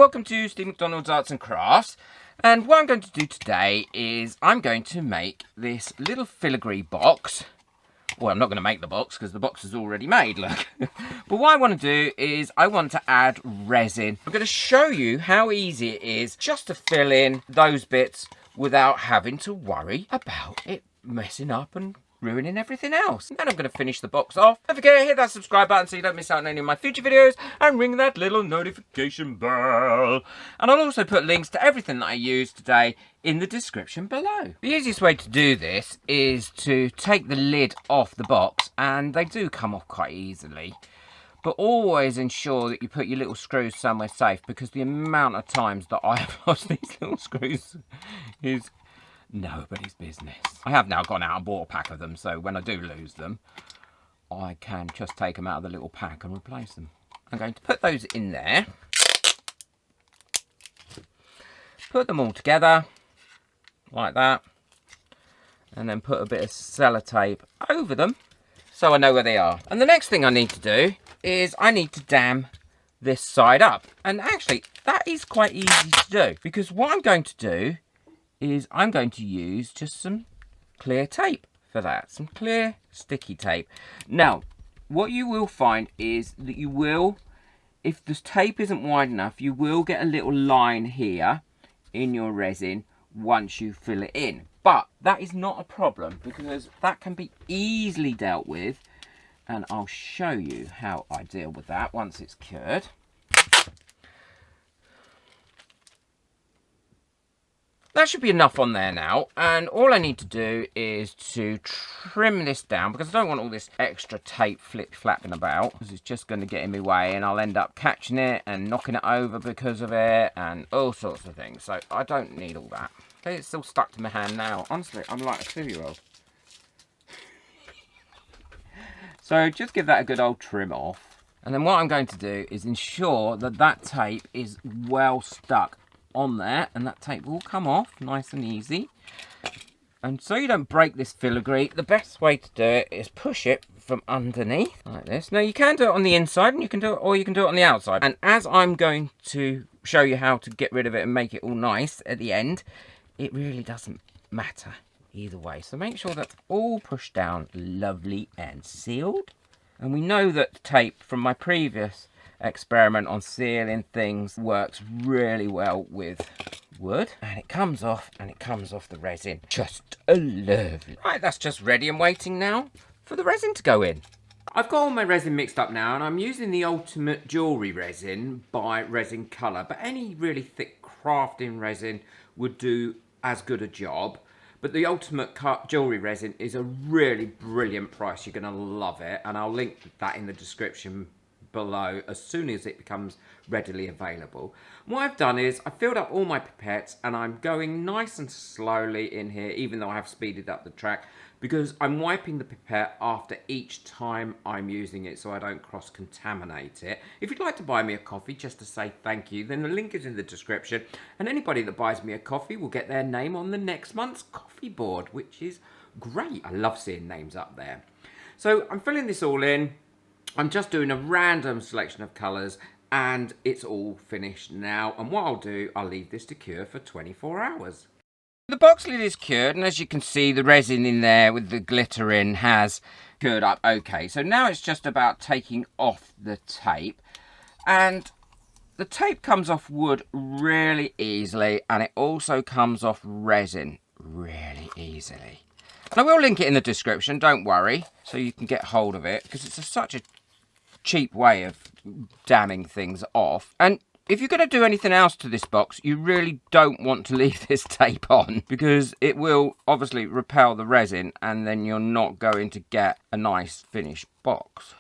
welcome to Steve McDonald's Arts and Crafts. And what I'm going to do today is I'm going to make this little filigree box. Well, I'm not going to make the box because the box is already made, look. But what I want to do is I want to add resin. I'm going to show you how easy it is just to fill in those bits without having to worry about it messing up and ruining everything else. And then I'm going to finish the box off. Don't forget to hit that subscribe button so you don't miss out on any of my future videos, and ring that little notification bell. And I'll also put links to everything that I use today in the description below. The easiest way to do this is to take the lid off the box, and they do come off quite easily. But always ensure that you put your little screws somewhere safe, because the amount of times that I have lost these little screws is nobody's business. I have now gone out and bought a pack of them, so when I do lose them, I can just take them out of the little pack and replace them. I'm going to put those in there. Put them all together, like that. And then put a bit of sellotape over them, so I know where they are. And the next thing I need to do is I need to dam this side up. And actually, that is quite easy to do, because what I'm going to do is I'm going to use just some clear tape for that. Some clear sticky tape. Now, what you will find is that you will, if the tape isn't wide enough, you will get a little line here in your resin once you fill it in. But that is not a problem, because that can be easily dealt with. And I'll show you how I deal with that once it's cured. That should be enough on there now, and all I need to do is to trim this down, because I don't want all this extra tape flip-flapping about, because it's just going to get in my way and I'll end up catching it and knocking it over because of it and all sorts of things. So I don't need all that. Okay, it's still stuck to my hand now. Honestly, I'm like a 2-year-old. So just give that a good old trim off. And then what I'm going to do is ensure that that tape is well stuck on there, and that tape will come off nice and easy. And so you don't break this filigree, the best way to do it is push it from underneath like this. Now you can do it on the inside, and you can do it, or you can do it on the outside. And as I'm going to show you how to get rid of it and make it all nice at the end, it really doesn't matter either way. So make sure that's all pushed down lovely and sealed. And we know that tape from my previous experiment on sealing things works really well with wood, and it comes off, and it comes off the resin just lovely. Right, that's just ready and waiting now for the resin to go in. I've got all my resin mixed up now, and I'm using the Ultimate Jewellery Resin by Resin Colour, but any really thick crafting resin would do as good a job. But the Ultimate Jewellery Resin is a really brilliant price. You're going to love it, and I'll link that in the description below as soon as it becomes readily available. What I've done is I filled up all my pipettes, and I'm going nice and slowly in here, even though I have speeded up the track, because I'm wiping the pipette after each time I'm using it so I don't cross-contaminate it. If you'd like to buy me a coffee just to say thank you, then the link is in the description, and anybody that buys me a coffee will get their name on the next month's coffee board, which is great. I love seeing names up there. So I'm filling this all in. I'm just doing a random selection of colours, and it's all finished now. And what I'll do, I'll leave this to cure for 24 hours. The box lid is cured, and as you can see, the resin in there with the glitter in has cured up okay. So now it's just about taking off the tape. And the tape comes off wood really easily, and it also comes off resin really easily. And I will link it in the description, don't worry, so you can get hold of it, because it's such a cheap way of damming things off. And if you're going to do anything else to this box, you really don't want to leave this tape on, because it will obviously repel the resin, and then you're not going to get a nice finished box.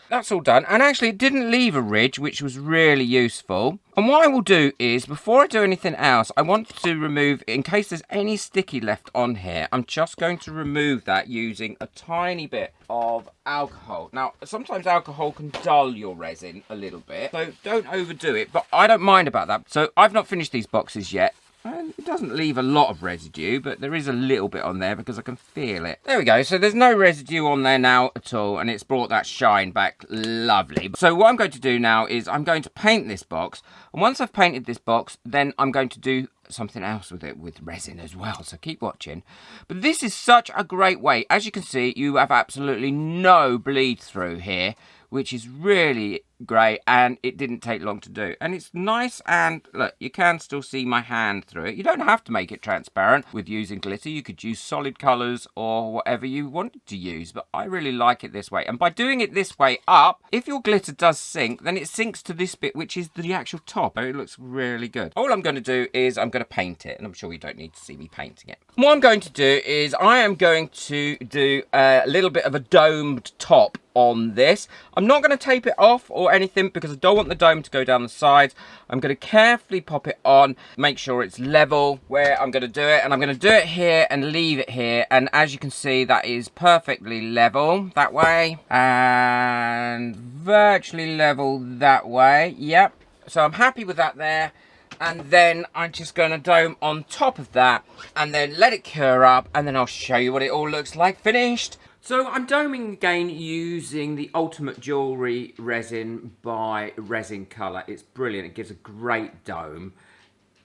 That's all done, and actually it didn't leave a ridge, which was really useful. And what I will do is, before I do anything else, I want to remove, in case there's any sticky left on here, I'm just going to remove that using a tiny bit of alcohol. Now, sometimes alcohol can dull your resin a little bit, so don't overdo it, but I don't mind about that. So I've not finished these boxes yet. And it doesn't leave a lot of residue, but there is a little bit on there because I can feel it. There we go. So there's no residue on there now at all, and it's brought that shine back. Lovely. So what I'm going to do now is I'm going to paint this box. And once I've painted this box, then I'm going to do something else with it with resin as well, so keep watching. But this is such a great way. As you can see, you have absolutely no bleed through here, which is really great, and it didn't take long to do. And it's nice, and look, you can still see my hand through it. You don't have to make it transparent with using glitter. You could use solid colours or whatever you wanted to use, but I really like it this way. And by doing it this way up, if your glitter does sink, then it sinks to this bit, which is the actual top. It looks really good. All I'm going to do is I'm going to paint it, and I'm sure you don't need to see me painting it. What I'm going to do is I am going to do a little bit of a domed top on this. I'm not going to tape it off or anything because I don't want the dome to go down the sides. I'm going to carefully pop it on, make sure it's level where I'm going to do it, and I'm going to do it here and leave it here, and as you can see, that is perfectly level that way and virtually level that way. Yep, so I'm happy with that there. And then I'm just going to dome on top of that and then let it cure up, and then I'll show you what it all looks like finished. So I'm doming again using the Ultimate Jewellery resin by Resin Colour. It's brilliant. It gives a great dome.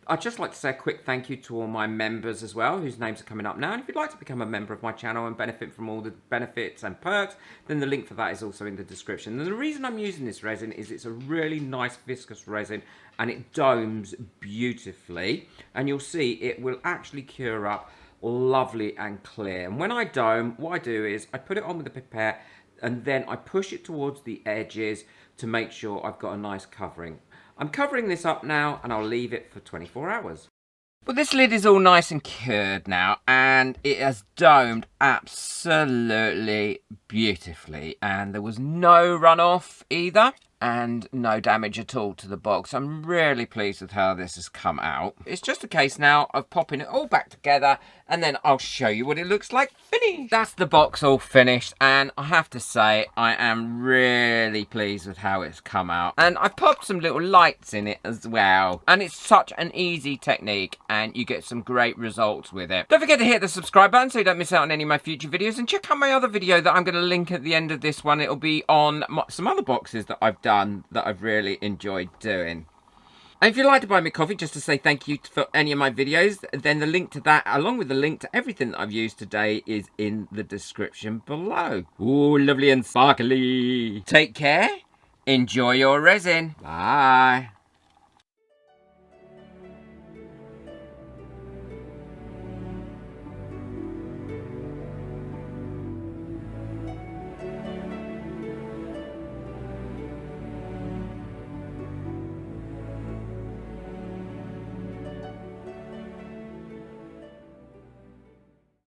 I'd just like to say a quick thank you to all my members as well, whose names are coming up now. And if you'd like to become a member of my channel and benefit from all the benefits and perks, then the link for that is also in the description. And the reason I'm using this resin is it's a really nice viscous resin, and it domes beautifully. And you'll see it will actually cure up lovely and clear. And when I dome, what I do is I put it on with a pipette, and then I push it towards the edges to make sure I've got a nice covering. I'm covering this up now, and I'll leave it for 24 hours. Well, this lid is all nice and cured now, and it has domed absolutely beautifully, and there was no runoff either, and no damage at all to the box. I'm really pleased with how this has come out. It's just a case now of popping it all back together, and then I'll show you what it looks like finished. That's the box all finished, and I have to say I am really pleased with how it's come out. And I've popped some little lights in it as well, and it's such an easy technique, and you get some great results with it. Don't forget to hit the subscribe button so you don't miss out on any of my future videos, and check out my other video that I'm going to link at the end of this one. It'll be on some other boxes that I've done that I've really enjoyed doing. And if you'd like to buy me coffee just to say thank you for any of my videos, then the link to that, along with the link to everything that I've used today, is in the description below. Ooh, lovely and sparkly. Take care. Enjoy your resin. Bye.